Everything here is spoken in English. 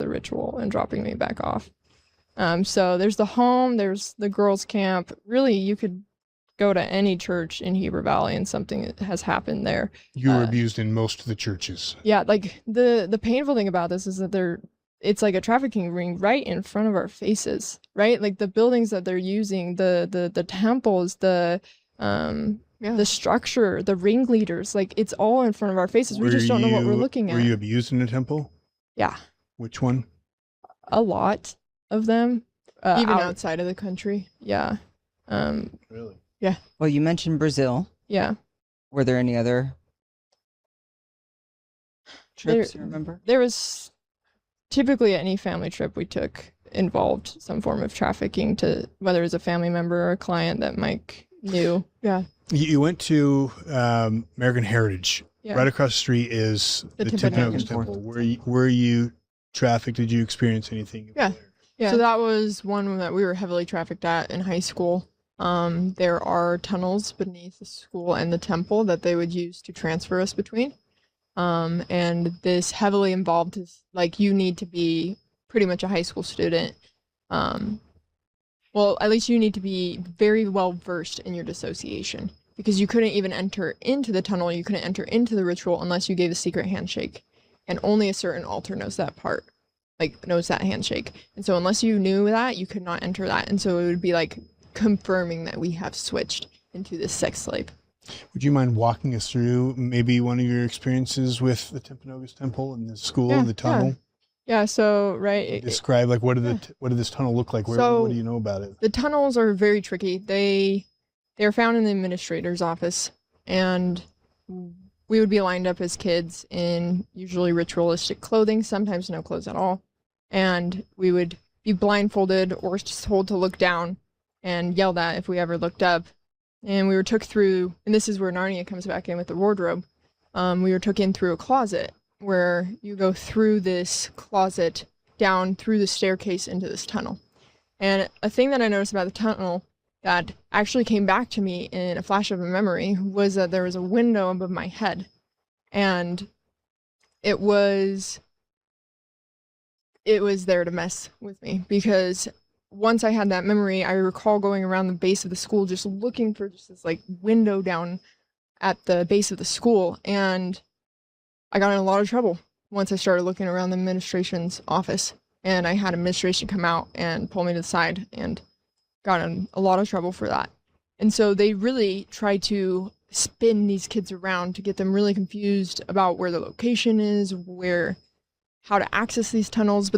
the ritual and dropping me back off. So there's the home, there's the girls' camp. Really, you could go to any church in Heber Valley and something has happened there. You were abused in most of the churches. Yeah, like the painful thing about this is that it's like a trafficking ring right in front of our faces, right? Like the buildings that they're using, the temples, the structure, the ringleaders, like it's all in front of our faces. We just don't know what we're looking at. Were you abused in a temple? Yeah. Which one? A lot of them. Even outside of the country? Yeah. Really? Yeah. Well, you mentioned Brazil. Yeah. Were there any other trips you remember? There was typically any family trip we took involved some form of trafficking, to whether it was a family member or a client that Mike knew. Yeah. You went to American Heritage. Yeah. Right across the street is the Timpanogos Temple. Were you trafficked? Did you experience anything? Yeah. Yeah. So that was one that we were heavily trafficked at in high school. There are tunnels beneath the school and the temple that they would use to transfer us between. And this heavily involved is like you need to be pretty much a high school student. Well, at least you need to be very well versed in your dissociation, because you couldn't even enter into the tunnel. You couldn't enter into the ritual unless you gave a secret handshake, and only a certain altar knows that part, like knows that handshake. And so unless you knew that, you could not enter that. And so it would be like confirming that we have switched into this sex slave. Would you mind walking us through maybe one of your experiences with the Timpanogos Temple and the school, the tunnel? Yeah. So describe like what did this tunnel look like? What do you know about it? The tunnels are very tricky. They're found in the administrator's office, and we would be lined up as kids in usually ritualistic clothing, sometimes no clothes at all, and we would be blindfolded or just told to look down and yelled at if we ever looked up. And we were took through, and this is where Narnia comes back in with the wardrobe. We were took in through a closet, where you go through this closet down through the staircase into this tunnel. And a thing that I noticed about the tunnel that actually came back to me in a flash of a memory was that there was a window above my head. And it was there to mess with me, because once I had that memory, I recall going around the base of the school just looking for just this like window down at the base of the school, and I got in a lot of trouble once I started looking around the administration's office, and I had administration come out and pull me to the side, and got in a lot of trouble for that. And so they really try to spin these kids around to get them really confused about where the location is, how to access these tunnels. But